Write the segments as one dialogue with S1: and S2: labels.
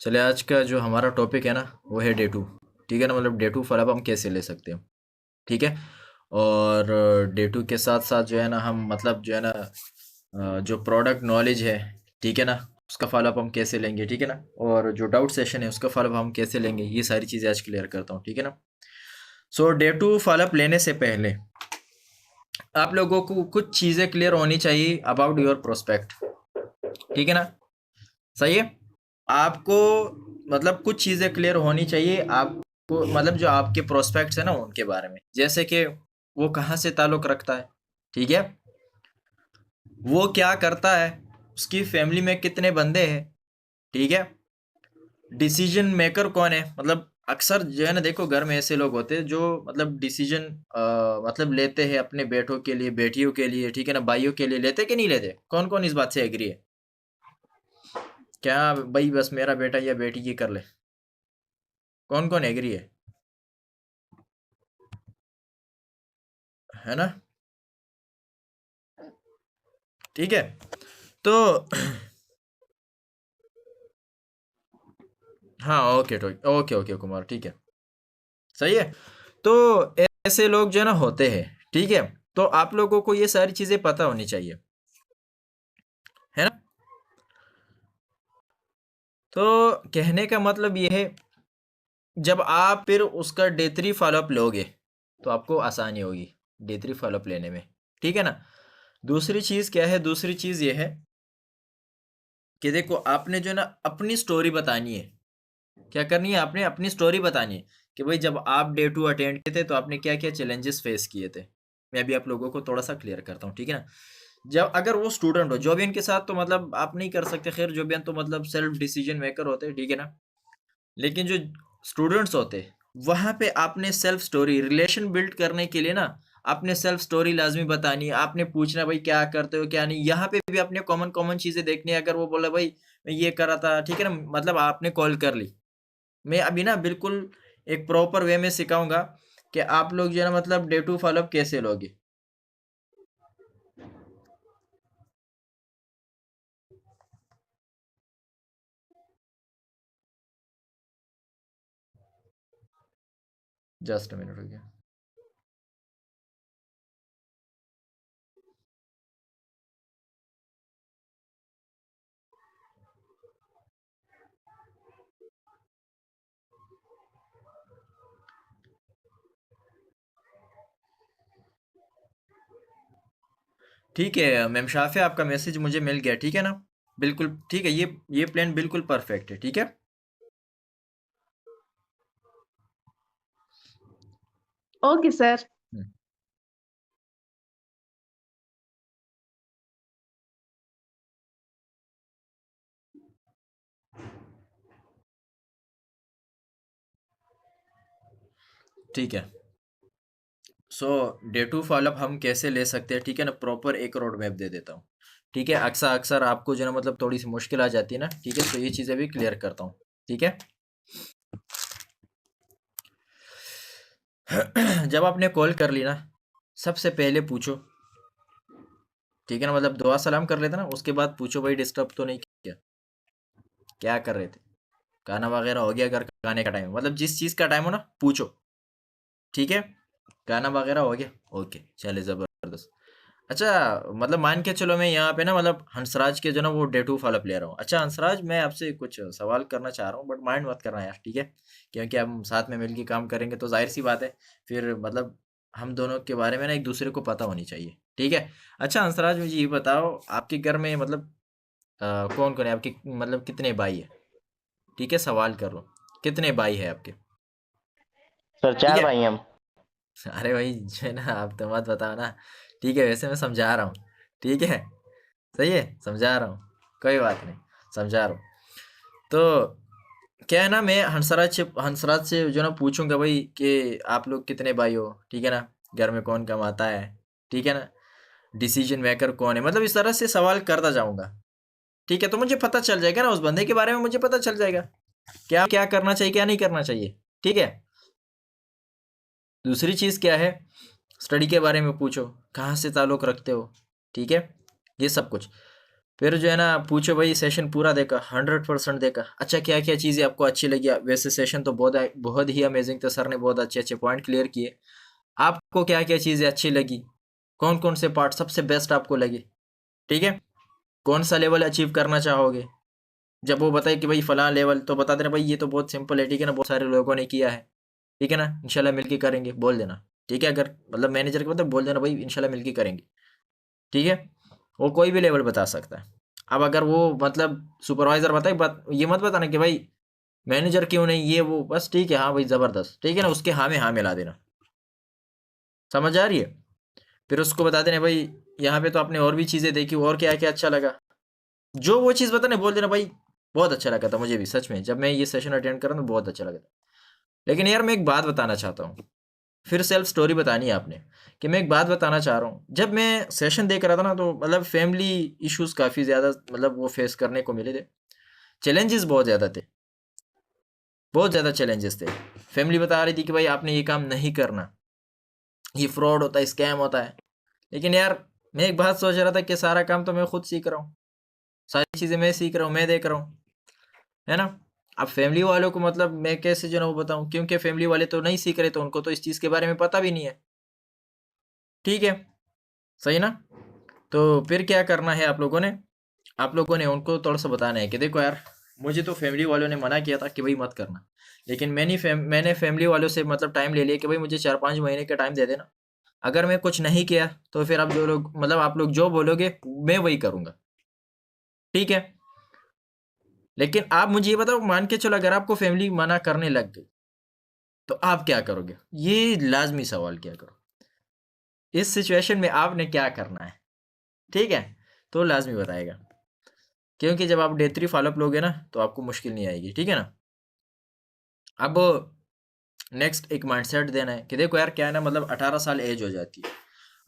S1: चलिए, आज का जो हमारा टॉपिक है ना वो है डे टू। ठीक है ना, मतलब डे टू फॉलोअप हम कैसे ले सकते हैं। ठीक है। और डे टू के साथ साथ जो है ना हम मतलब जो है ना जो प्रोडक्ट नॉलेज है, ठीक है ना, उसका फॉलोअप हम कैसे लेंगे। ठीक है ना, और जो डाउट सेशन है उसका फॉलोअप हम कैसे लेंगे, ये सारी चीज़ें आज क्लियर करता हूँ। ठीक है ना। सो डे टू फॉलोअप लेने से पहले आप लोगों को कुछ चीज़ें क्लियर होनी चाहिए अबाउट योर प्रोस्पेक्ट। ठीक है ना। सही है। आपको मतलब कुछ चीज़ें क्लियर होनी चाहिए आपको, मतलब जो आपके प्रोस्पेक्ट्स है ना उनके बारे में, जैसे कि वो कहाँ से ताल्लुक़ रखता है। ठीक है। वो क्या करता है, उसकी फैमिली में कितने बंदे हैं। ठीक है। डिसीजन मेकर कौन है, मतलब अक्सर जो है ना, देखो घर में ऐसे लोग होते हैं जो मतलब डिसीजन मतलब लेते हैं अपने बेटों के लिए, बेटियों के लिए, ठीक है ना, भाइयों के लिए, लेते कि नहीं लेते। कौन कौन इस बात से एग्री है? क्या भाई बस मेरा बेटा या बेटी ये कर ले, कौन कौन एग्री है ना। ठीक है। तो हाँ, ओके ओके ओके कुमार, ठीक है। सही है। तो ऐसे लोग जो है ना होते हैं। ठीक है। तो आप लोगों को ये सारी चीजें पता होनी चाहिए, है ना। तो कहने का मतलब ये है, जब आप फिर उसका डे थ्री फॉलोअप लोगे तो आपको आसानी होगी डे थ्री फॉलोअप लेने में। ठीक है ना। दूसरी चीज क्या है, दूसरी चीज ये है कि देखो आपने जो है ना अपनी स्टोरी बतानी है। क्या करनी है, आपने अपनी स्टोरी बतानी है कि भाई जब आप डे टू अटेंड किए थे तो आपने क्या क्या चैलेंजेस फेस किए थे। मैं अभी आप लोगों को थोड़ा सा क्लियर करता हूँ। ठीक है ना। जब अगर वो स्टूडेंट हो, जोबियन के साथ तो मतलब आप नहीं कर सकते, खैर जोबियन तो मतलब सेल्फ डिसीजन मेकर होते हैं। ठीक है ना। लेकिन जो स्टूडेंट्स होते, वहां पे आपने सेल्फ स्टोरी रिलेशन बिल्ड करने के लिए ना, आपने सेल्फ स्टोरी लाजमी बतानी है। आपने पूछना भाई क्या करते हो क्या नहीं। यहाँ पे भी आपने कॉमन कॉमन चीजें देखनी है। अगर वो बोला भाई मैं ये कर रहा था, ठीक है ना, मतलब आपने कॉल कर ली। मैं अभी ना बिल्कुल एक प्रॉपर वे में सिखाऊंगा कि आप लोग जो है ना मतलब डे टू फॉलोअप कैसे लोगे। जस्ट मिनट हो गया। ठीक है मैम शाफे, आपका मैसेज मुझे मिल गया। ठीक है ना। बिल्कुल ठीक है, ये प्लान बिल्कुल परफेक्ट है। ठीक है।
S2: Okay sir.
S1: हम्म, ठीक है। सो डे टू फॉलोअप हम कैसे ले सकते हैं, ठीक है ना, प्रॉपर एक रोड मैप दे देता हूँ। ठीक है। अक्सर अक्सर आपको जो है ना मतलब थोड़ी सी मुश्किल आ जाती है ना। ठीक है। तो ये चीज़ें भी क्लियर करता हूँ। ठीक है। जब आपने कॉल कर ली ना, सबसे पहले पूछो, ठीक है ना, मतलब दुआ सलाम कर लेते ना, उसके बाद पूछो भाई डिस्टर्ब तो नहीं किया, क्या कर रहे थे, खाना वगैरह हो गया, अगर खाने का टाइम मतलब जिस चीज़ का टाइम हो ना पूछो। ठीक है। गाना वगैरह हो गया, ओके चले ज़बरदस्त। अच्छा, मतलब मान के चलो मैं यहाँ पे ना मतलब हंसराज के जो ना वो डे टू फॉलोअप ले रहा हूँ। अच्छा हंसराज, मैं आपसे कुछ सवाल करना चाह रहा हूँ, बट माइंड मत करना यार। ठीक है। क्योंकि हम साथ में मिलके काम करेंगे तो जाहिर सी बात है फिर मतलब हम दोनों के बारे में ना एक दूसरे को पता होनी चाहिए। ठीक है। अच्छा हंसराज, मुझे ये बताओ आपके घर में मतलब कौन कौन है आपके, मतलब कितने भाई है। ठीक है, सवाल कर लो, कितने भाई है आपके।
S3: सर
S1: ठीक
S3: 4
S1: है।
S3: भाई हैं हम।
S1: अरे भाई जो है ना आप तो मत बताओ ना। ठीक है, वैसे मैं समझा रहा हूँ। ठीक है। सही है, समझा रहा हूँ, कोई बात नहीं, समझा रहा हूँ। तो क्या है ना, मैं हंसराज से जो ना पूछूंगा भाई कि आप लोग कितने भाई हो। ठीक है ना, घर में कौन कमाता है। ठीक है ना, डिसीजन मेकर कौन है, मतलब इस तरह से सवाल करता जाऊंगा। ठीक है। तो मुझे पता चल जाएगा ना उस बंदे के बारे में, मुझे पता चल जाएगा क्या क्या करना चाहिए क्या नहीं करना चाहिए। ठीक है। दूसरी चीज क्या है, स्टडी के बारे में पूछो, कहाँ से ताल्लुक़ रखते हो, ठीक है, ये सब कुछ। फिर जो है ना पूछो भाई सेशन पूरा देखा, 100% देखा, अच्छा क्या क्या चीज़ें आपको अच्छी लगी। वैसे सेशन तो बहुत ही अमेजिंग था, सर ने बहुत अच्छे अच्छे पॉइंट क्लियर किए। आपको क्या क्या चीज़ें अच्छी लगी, कौन कौन से पार्ट सबसे बेस्ट आपको लगे, ठीक है, कौन सा लेवल अचीव करना चाहोगे। जब वो बताए कि भाई फलां लेवल, तो बता देना भाई ये तो बहुत सिंपल है, ठीक है ना, बहुत सारे लोगों ने किया है, ठीक है ना, इंशाल्लाह मिलके करेंगे, बोल देना, ठीक है। अगर मतलब मैनेजर के मतलब बोल देना भाई इंशाल्लाह मिलके करेंगे, ठीक है। वो कोई भी लेवल बता सकता है। अब अगर वो मतलब सुपरवाइजर बताए, ये मत बताना कि भाई मैनेजर क्यों नहीं, ये वो, बस ठीक है, हाँ भाई ज़बरदस्त, ठीक है ना, उसके हाँ में हाँ मिला देना, समझ आ रही है। फिर उसको बता देना भाई यहाँ पे तो आपने और भी चीज़ें देखी, और क्या क्या अच्छा लगा, जो वो चीज़ बताने बोल देना भाई बहुत अच्छा लगा था मुझे भी, सच में जब मैं ये सेशन अटेंड कर रहा हूँ बहुत अच्छा लगा था। लेकिन यार मैं एक बात बताना चाहता हूँ, फिर सेल्फ स्टोरी बतानी है आपने, कि मैं एक बात बताना चाह रहा हूँ। जब मैं सेशन देख रहा था ना, तो मतलब फैमिली इश्यूज काफ़ी ज़्यादा मतलब वो फेस करने को मिले थे, चैलेंजेस बहुत ज़्यादा थे, बहुत ज़्यादा चैलेंजेस थे। फैमिली बता रही थी कि भाई आपने ये काम नहीं करना, ये फ्रॉड होता है, स्कैम होता है। लेकिन यार मैं एक बात सोच रहा था कि सारा काम तो मैं खुद सीख रहा हूँ, सारी चीज़ें मैं सीख रहा हूँ, मैं देख रहा हूँ, है ना। अब फैमिली वालों को मतलब मैं कैसे जो है वो बताऊँ, क्योंकि फैमिली वाले तो नहीं सीख रहे, तो उनको तो इस चीज़ के बारे में पता भी नहीं है, ठीक है, सही ना। तो फिर क्या करना है आप लोगों ने उनको थोड़ा सा बताना है कि देखो यार, मुझे तो फैमिली वालों ने मना किया था कि भाई मत करना, लेकिन मैंने फैमिली वालों से मतलब टाइम ले लिया कि भाई मुझे 4-5 महीने का टाइम दे देना, अगर मैं कुछ नहीं किया तो फिर आप जो लोग मतलब आप लोग जो बोलोगे मैं वही करूँगा, ठीक है। लेकिन आप मुझे ये बताओ, मान के चलो अगर आपको फैमिली मना करने लग गई तो आप क्या करोगे, ये लाजमी सवाल क्या करो, इस सिचुएशन में आपने क्या करना है, ठीक है, तो लाजमी बताएगा, क्योंकि जब आप डे 3 फॉलोअप लोगे ना तो आपको मुश्किल नहीं आएगी, ठीक है ना। अब नेक्स्ट एक माइंडसेट देना है कि देखो यार क्या है ना, मतलब 18 साल एज हो जाती है,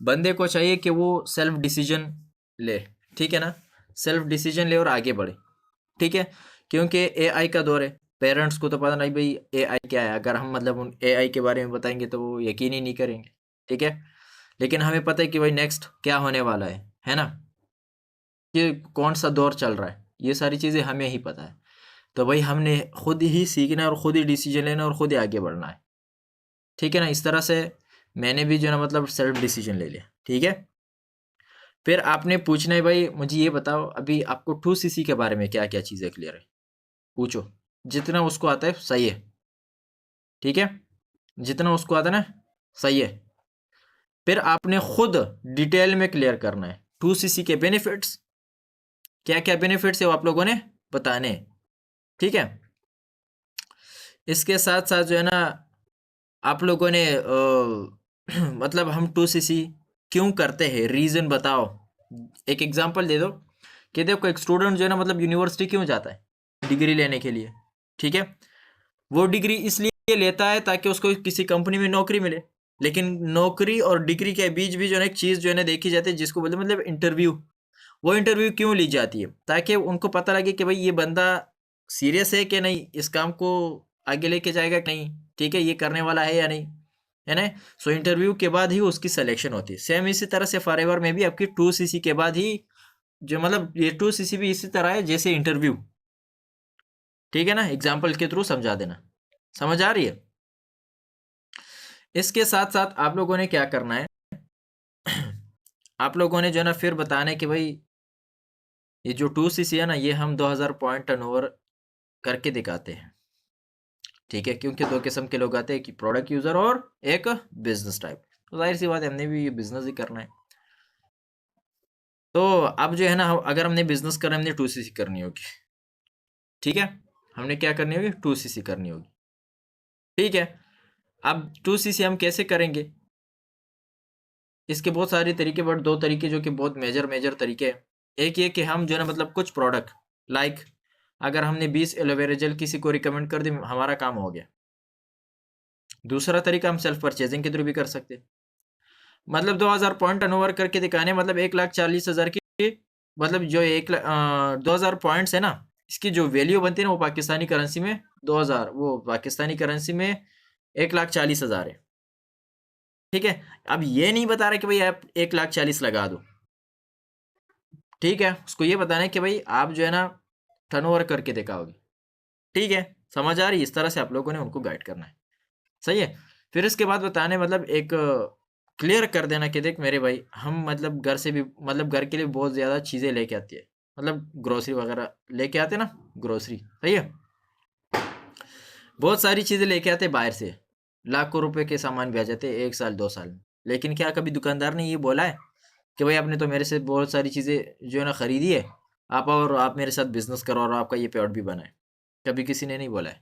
S1: बंदे को चाहिए कि वो सेल्फ डिसीजन ले, ठीक है ना, सेल्फ डिसीजन ले और आगे बढ़े, ठीक है, क्योंकि एआई का दौर है। पेरेंट्स को तो पता नहीं भाई एआई क्या है, अगर हम मतलब उन एआई के बारे में बताएंगे तो वो यकीन ही नहीं करेंगे, ठीक है। लेकिन हमें पता है कि भाई नेक्स्ट क्या होने वाला है ना, कि कौन सा दौर चल रहा है, ये सारी चीज़ें हमें ही पता है। तो भाई हमने खुद ही सीखना है और खुद ही डिसीजन लेना और खुद ही आगे बढ़ना है, ठीक है ना। इस तरह से मैंने भी जो है ना मतलब सेल्फ डिसीजन ले लिया, ठीक है। फिर आपने पूछना है भाई मुझे ये बताओ अभी आपको 2cc के बारे में क्या क्या चीज़ें क्लियर है, पूछो, जितना उसको आता है सही है, ठीक है, जितना उसको आता है ना सही है। फिर आपने खुद डिटेल में क्लियर करना है 2cc के बेनिफिट्स, क्या क्या बेनिफिट्स है वो आप लोगों ने बताने हैं, ठीक है। इसके साथ साथ जो है ना आप लोगों ने मतलब हम 2cc क्यों करते हैं, रीज़न बताओ, एक एग्जांपल दे दो कि देखो एक स्टूडेंट जो है ना मतलब यूनिवर्सिटी क्यों जाता है, डिग्री लेने के लिए, ठीक है। वो डिग्री इसलिए लेता है ताकि उसको किसी कंपनी में नौकरी मिले, लेकिन नौकरी और डिग्री के बीच भी जो है ना एक चीज़ जो है ना देखी जाती है जिसको बोलते हैं मतलब इंटरव्यू। वो इंटरव्यू क्यों ली जाती है, ताकि उनको पता लगे कि भाई ये बंदा सीरियस है कि नहीं, इस काम को आगे लेके जाएगा कि नहीं, ठीक है, ये करने वाला है या नहीं, है ना। सो इंटरव्यू के बाद ही उसकी सिलेक्शन होती है। सेम इसी तरह से फॉरएवर में भी आपकी 2cc के बाद ही जो मतलब ये 2cc भी इसी तरह है जैसे इंटरव्यू, ठीक है ना। एग्जाम्पल के थ्रू समझा देना, समझ आ रही है। इसके साथ साथ आप लोगों ने क्या करना है आप लोगों ने जो है ना फिर बताना है कि भाई ये जो 2cc है ना ये हम 2000 पॉइंट टर्नओवर करके दिखाते हैं, ठीक है, क्योंकि दो किस्म के लोग आते हैं, कि प्रोडक्ट यूजर और एक बिजनेस टाइप। तो जाहिर सी बात है हमने भी ये बिजनेस ही करना है। तो अब जो है ना अगर हमने बिजनेस करना है हमने 2cc करनी होगी, ठीक है, हमने क्या करनी होगी 2cc करनी होगी, ठीक है। अब 2cc हम कैसे करेंगे, इसके बहुत सारे तरीके, बट दो तरीके जो कि बहुत मेजर तरीके हैं। एक ये कि हम जो है ना मतलब कुछ प्रोडक्ट लाइक अगर हमने 20 एलोवेरा जेल किसी को रिकमेंड कर दी, हमारा काम हो गया। दूसरा तरीका हम सेल्फ परचेजिंग के थ्रू भी कर सकते हैं, मतलब 2000 पॉइंट टर्नओवर करके दिखाने, मतलब 1,40,000 की, मतलब जो 2000 पॉइंट्स है ना इसकी जो वैल्यू बनती है ना वो पाकिस्तानी करेंसी में 2000, वो पाकिस्तानी करेंसी में 1,40,000 है, ठीक है। अब ये नहीं बता रहे कि भाई आप 1,40,000 लगा दो, ठीक है। उसको ये बताना है कि भाई आप जो है ना टर्नओवर करके दिखाओगे, ठीक है। समझ आ रही है? इस तरह से आप लोगों ने उनको गाइड करना है, सही है। फिर इसके बाद बताने मतलब एक क्लियर कर देना कि देख मेरे भाई, हम मतलब घर से भी मतलब घर के लिए बहुत ज़्यादा चीज़ें लेके आती है, मतलब ग्रोसरी वगैरह लेके आते ना, ग्रोसरी, सही है। बहुत सारी चीज़ें लेके आते बाहर से, लाखों रुपए के सामान भी आ जाते 1 साल 2 साल में। लेकिन क्या कभी दुकानदार ने ये बोला है कि भाई आपने तो मेरे से बहुत सारी चीज़ें जो है ना खरीदी है, आप और आप मेरे साथ बिजनेस करो और आपका ये पेआउट भी बना है? कभी किसी ने नहीं बोला है,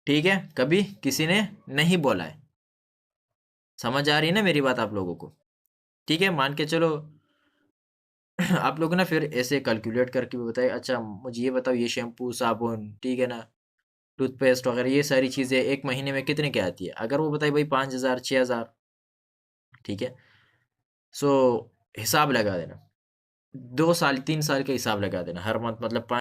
S1: ठीक है। कभी किसी ने नहीं बोला है। समझ आ रही है ना मेरी बात आप लोगों को? ठीक है, मान के चलो आप लोग ना फिर ऐसे कैलकुलेट करके भी बताए, अच्छा मुझे ये बताओ, ये शैम्पू साबुन, ठीक है ना, टूथपेस्ट वगैरह, ये सारी चीज़ें एक महीने में कितने की आती है? अगर वो बताए भाई 5,000 6,000, ठीक है। सो हिसाब लगा देना, 2 साल 3 साल का हिसाब लगा देना हर मंथ, मतलब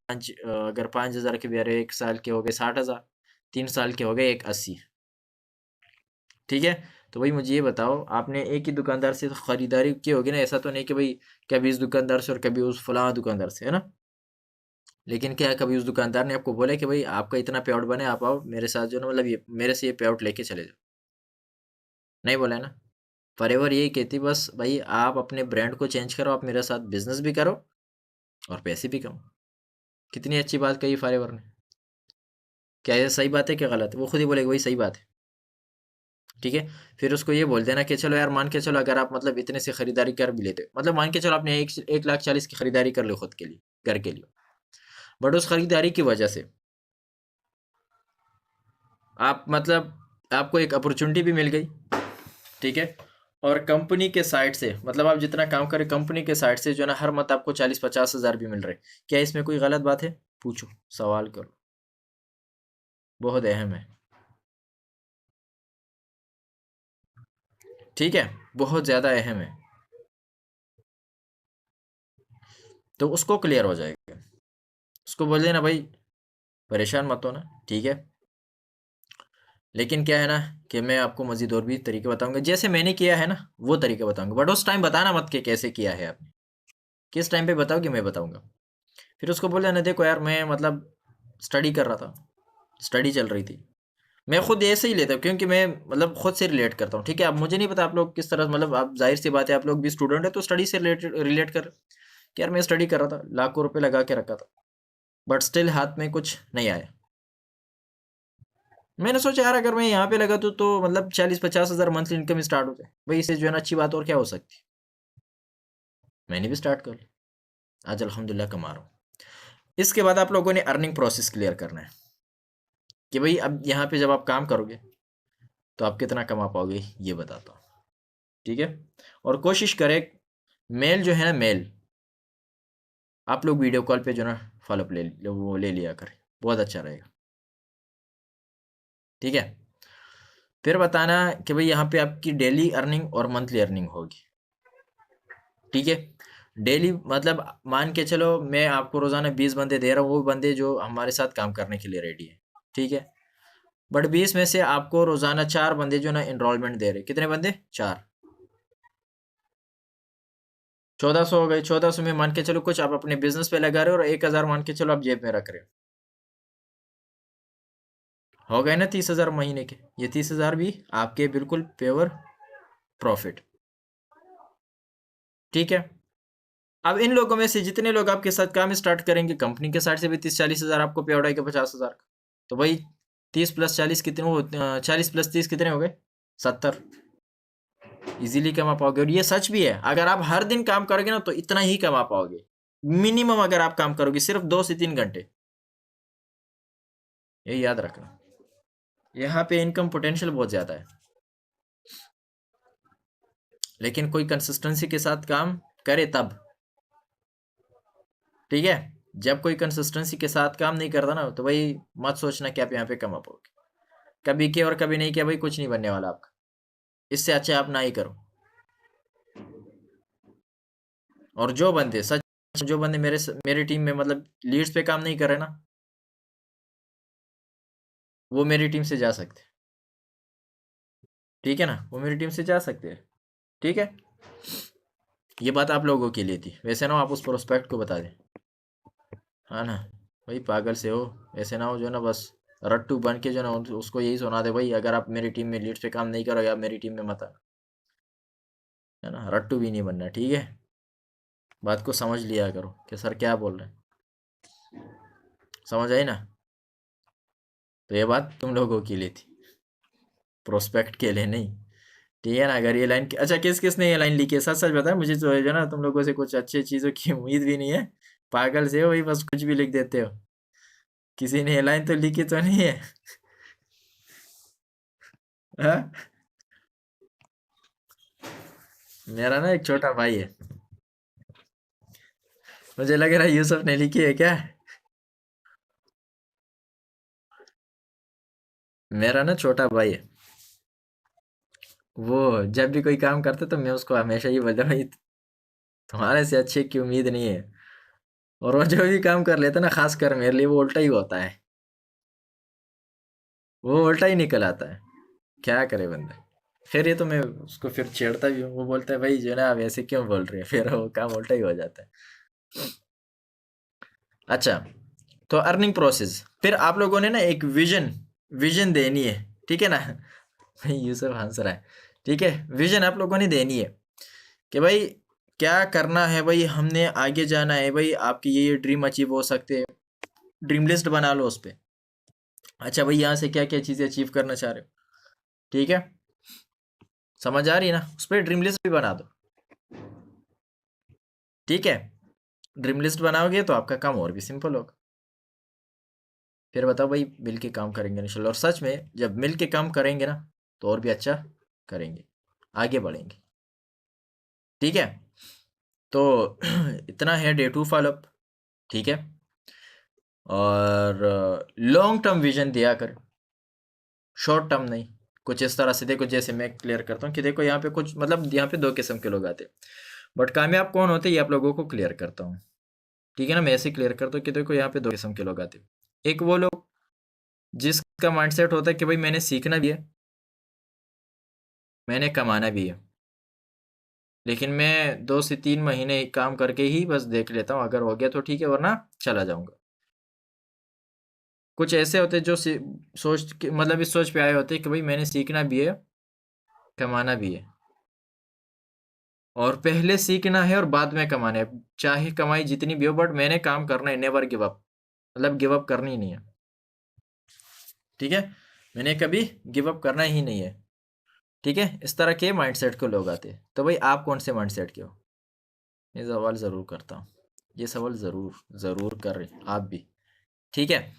S1: अगर 5,000 के भी आ रहे, 1 साल के हो गए 60,000, 3 साल के हो गए 1,80, ठीक है। तो भाई मुझे ये बताओ, आपने एक ही दुकानदार से तो खरीदारी की होगी ना, ऐसा तो नहीं कि भाई कभी इस दुकानदार से और कभी उस फलां दुकानदार से, है ना। लेकिन क्या कभी उस दुकानदार ने आपको बोला कि भाई आपका इतना पेआउट बने, आप आओ मेरे साथ जो है ना, मतलब ये मेरे से ये पेआउट लेके चले जाओ? नहीं बोला है ना। फॉरएवर यही कहती बस भाई, आप अपने ब्रांड को चेंज करो, आप मेरे साथ बिजनेस भी करो और पैसे भी कमाओ। कितनी अच्छी बात कही फॉरएवर ने। क्या ये सही बात है क्या गलत है? वो खुद ही बोलेगा भाई सही बात है, ठीक है। फिर उसको ये बोल देना कि चलो यार, मान के चलो अगर आप मतलब इतने से खरीदारी कर भी लेते, मतलब मान के चलो आपने 1,40,000 की खरीदारी कर ली खुद के लिए, घर के लिए, बट उस खरीदारी की वजह से आप मतलब आपको एक अपॉर्चुनिटी भी मिल गई, ठीक है। और कंपनी के साइड से मतलब आप जितना काम करें कंपनी के साइड से जो है ना, हर मंथ आपको 40-50 हज़ार भी मिल रहे। क्या इसमें कोई गलत बात है? पूछो, सवाल करो, बहुत अहम है, ठीक है, बहुत ज़्यादा अहम है। तो उसको क्लियर हो जाएगा, उसको बोल देना भाई परेशान मत होना, ठीक है। लेकिन क्या है ना कि मैं आपको मज़ीद और भी तरीके बताऊंगा, जैसे मैंने किया है ना वो तरीके बताऊंगा, बट उस टाइम बताना मत कि कैसे किया है आपने, किस टाइम पे बताओ कि मैं बताऊंगा। फिर उसको बोल देना देखो यार, मैं मतलब स्टडी कर रहा था, स्टडी चल रही थी। मैं खुद ऐसे ही लेता हूँ क्योंकि मैं मतलब खुद से रिलेट करता हूँ, ठीक है। अब मुझे नहीं पता आप लोग किस तरह, मतलब आप जाहिर सी बात है आप लोग भी स्टूडेंट है तो स्टडी से रिलेट कर कि यार मैं स्टडी कर रहा था, लाखों रुपए लगा के रखा था, बट स्टिल हाथ में कुछ नहीं आया। मैंने सोचा यार अगर मैं यहाँ पे लगा तो मतलब 40-50 हज़ार मंथली इनकम स्टार्ट हो जाए भाई, इससे जो है ना अच्छी बात और क्या हो सकती। मैंने भी स्टार्ट कर ली, आज अल्हम्दुलिल्लाह कमा रहा हूँ। इसके बाद आप लोगों ने अर्निंग प्रोसेस क्लियर करना है कि भाई अब यहाँ पे जब आप काम करोगे तो आप कितना कमा पाओगे, ये बताता हूँ, ठीक है। और कोशिश करें, मेल जो है ना, मेल आप लोग वीडियो कॉल पे जो ना फॉलोअप वो ले लिया करें, बहुत अच्छा रहेगा, ठीक है। फिर बताना कि भाई यहाँ पे आपकी डेली अर्निंग और मंथली अर्निंग होगी, ठीक है। डेली मतलब मान के चलो मैं आपको रोज़ाना 20 बंदे दे रहा हूँ, वो बंदे जो हमारे साथ काम करने के लिए रेडी है, ठीक है। बट 20 में से आपको रोज़ाना 4 बंदे जो ना इनरोलमेंट दे रहे, कितने बंदे? 4, 1400 हो गए। 1400 में मान के चलो कुछ आप अपने बिजनेस पे लगा रहे हो और 1,000 मान के चलो आप जेब में रख रहे हो गए ना 30,000 महीने के। ये 30,000 भी आपके बिल्कुल प्योर प्रॉफिट, ठीक है। अब इन लोगों में से जितने लोग आपके साथ काम स्टार्ट करेंगे, कंपनी के साइड से भी 30-40 हज़ार आपको पे आएगा 50,000 का। तो भाई 30 + 40 कितने हो, 40 + 30 कितने हो गए? 70। इजीली कमा पाओगे, और ये सच भी है। अगर आप हर दिन काम करोगे ना तो इतना ही कमा पाओगे मिनिमम, अगर आप काम करोगे सिर्फ 2 से 3 घंटे, ये याद रखना। यहाँ पे इनकम पोटेंशियल बहुत ज़्यादा है, लेकिन कोई कंसिस्टेंसी के साथ काम करे तब, ठीक है। जब कोई कंसिस्टेंसी के साथ काम नहीं करता ना तो भाई मत सोचना कि आप यहाँ पे कमा पाओगे। कभी किया और कभी नहीं किया भाई, कुछ नहीं बनने वाला आपका। इससे अच्छा आप ना ही करो। और जो बंदे सच, जो बंदे मेरे टीम में मतलब लीड्स पे काम नहीं कर रहे ना, वो मेरी टीम से जा सकते, ठीक है ना, वो मेरी टीम से जा सकते हैं। ठीक है, ये बात आप लोगों के लिए थी। वैसे ना आप उस प्रोस्पेक्ट को बता दें, हाँ ना भाई, पागल से हो। ऐसे ना हो जो ना बस रट्टू बन के जो ना उसको यही सुना दे, भाई अगर आप मेरी टीम में लीड पे काम नहीं करोगे आप मेरी टीम में मत आना, है ना। रट्टू भी नहीं बनना, ठीक है। बात को समझ लिया करो कि सर क्या बोल रहे हैं, समझ आई ना। तो ये बात तुम लोगों के लिए थी, प्रोस्पेक्ट के लिए नहीं, ठीक है ना। अगर ये लाइन, अच्छा किस किस ने ये लाइन लिखी है, सच सच बताया मुझे। तो है जो ना तुम लोगों से कुछ अच्छी चीज़ों की उम्मीद भी नहीं है, पागल से हो भाई, बस कुछ भी लिख देते हो। किसी ने ये लाइन तो लिखी तो नहीं है? हाँ? मेरा ना एक छोटा भाई है, मुझे लग रहा है यूसुफ ने लिखी है क्या। मेरा ना छोटा भाई है, वो जब भी कोई काम करता तो मैं उसको हमेशा ही बोलता, भाई तुम्हारे से अच्छे की उम्मीद नहीं है। और वो जो भी काम कर लेता ना, खास कर मेरे लिए वो उल्टा ही होता है, वो उल्टा ही निकल आता है। क्या करे बंदा। फिर ये तो मैं उसको फिर छेड़ता भी हूँ, वो बोलता है भाई जो ना आप ऐसे क्यों बोल रहे हैं, फिर वो काम उल्टा ही हो जाता है। अच्छा, तो अर्निंग प्रोसेस, फिर आप लोगों ने ना एक विजन विजन देनी है, ठीक है ना। भाई यूसुफ हंस रहा है, ठीक है। विजन आप लोगों ने देनी है कि भाई क्या करना है, भाई हमने आगे जाना है, भाई आपकी ये ड्रीम अचीव हो सकते हैं। ड्रीम लिस्ट बना लो उस पे। अच्छा भाई यहाँ से क्या क्या चीज़ें अचीव करना चाह रहे हो, ठीक है। समझ आ रही है ना, उस पर ड्रीम लिस्ट भी बना दो, ठीक है। ड्रीम लिस्ट बनाओगे तो आपका काम और भी सिंपल होगा। फिर बताओ भाई, मिल के काम करेंगे इंशाल्लाह। और सच में जब मिल के काम करेंगे ना तो और भी अच्छा करेंगे, आगे बढ़ेंगे, ठीक है। तो इतना है डे 2 फॉलोअप, ठीक है। और लॉन्ग टर्म विजन दिया कर, शॉर्ट टर्म नहीं। कुछ इस तरह से देखो, जैसे मैं क्लियर करता हूँ कि देखो यहाँ पे कुछ मतलब यहाँ पे दो किस्म के लोग आते हैं, बट कामयाब कौन होते हैं ये आप लोगों को क्लियर करता हूँ, ठीक है ना। मैं ऐसे क्लियर करता हूँ कि देखो यहाँ पे दो किस्म के लोग आते हैं। एक वो लोग जिसका माइंडसेट होता है कि भाई मैंने सीखना भी है, मैंने कमाना भी है, लेकिन मैं 2 से 3 महीने काम करके ही बस देख लेता हूँ, अगर हो गया तो ठीक है वरना चला जाऊंगा। कुछ ऐसे होते हैं जो सोच के मतलब इस सोच पे आए होते हैं कि भाई मैंने सीखना भी है, कमाना भी है, और पहले सीखना है और बाद में कमाना है। चाहे कमाई जितनी भी हो, बट मैंने काम करना है, नेवर गिव अप, मतलब गिव अप करनी ही नहीं है, ठीक है। मैंने कभी गिव अप करना ही नहीं है, ठीक है। इस तरह के माइंडसेट के लोग आते हैं। तो भाई आप कौन से माइंडसेट के हो, ये सवाल ज़रूर करता हूँ, ये सवाल ज़रूर ज़रूर कर रहे आप भी, ठीक है।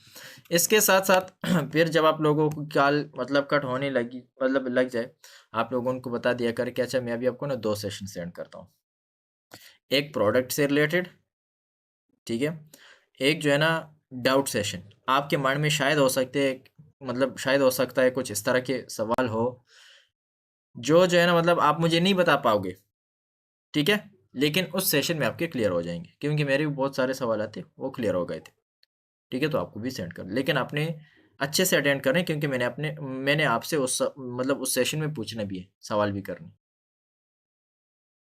S1: इसके साथ साथ फिर जब आप लोगों को कॉल मतलब कट होने लगी मतलब लग जाए, आप लोगों को बता दिया कर कि अच्छा मैं अभी आपको ना 2 सेशन सेंड करता हूँ। एक प्रोडक्ट से रिलेटेड, ठीक है। एक जो है ना डाउट सेशन, आपके माइंड में शायद हो सकते हैं मतलब शायद हो सकता है कुछ इस तरह के सवाल हो जो है ना मतलब आप मुझे नहीं बता पाओगे, ठीक है। लेकिन उस सेशन में आपके क्लियर हो जाएंगे, क्योंकि मेरे भी बहुत सारे सवाल आते वो क्लियर हो गए थे, ठीक है। तो आपको भी सेंड कर, लेकिन आपने अच्छे से अटेंड करें, क्योंकि मैंने आपसे उस मतलब उस सेशन में पूछना भी है, सवाल भी करने,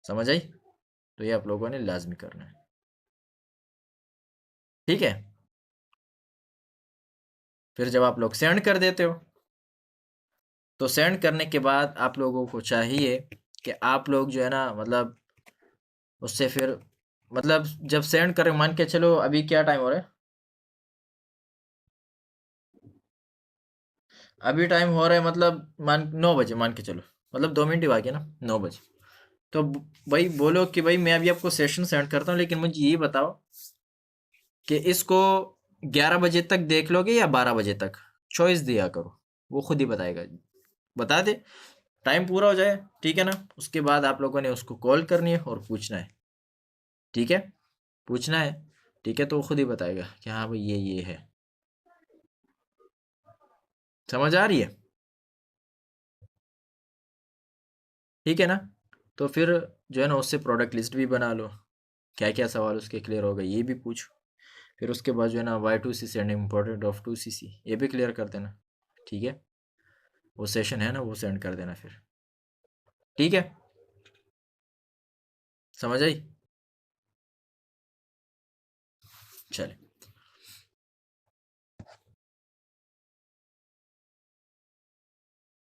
S1: समझ आई। तो ये आप लोगों ने लाजमी करना है, ठीक है। फिर जब आप लोग सेंड कर देते हो तो सेंड करने के बाद आप लोगों को चाहिए कि आप लोग जो है ना मतलब उससे फिर मतलब जब सेंड करें, मान के चलो अभी क्या टाइम हो रहा है, अभी टाइम हो रहा है मतलब मान 9 बजे, मान के चलो मतलब 2 मिनट ही बाकी है ना, 9 बजे। तो भाई बोलो कि भाई मैं अभी आपको सेशन सेंड करता हूँ, लेकिन मुझे ये बताओ कि इसको 11 बजे तक देख लोगे या 12 बजे तक, चॉइस दिया करो, वो खुद ही बताएगा, बता दे। टाइम पूरा हो जाए, ठीक है ना, उसके बाद आप लोगों ने उसको कॉल करनी है और पूछना है, ठीक है। पूछना है, ठीक है, तो वो खुद ही बताएगा कि हाँ भाई ये है। समझ आ रही है, ठीक है ना। तो फिर जो है ना उससे प्रोडक्ट लिस्ट भी बना लो, क्या क्या सवाल उसके क्लियर हो गए ये भी पूछो। फिर उसके बाद जो है ना Y2CC and important of 2CC ये भी क्लियर कर देना, ठीक है। वो सेशन है ना, वो सेंड कर देना फिर। ठीक है, समझ आई? चले।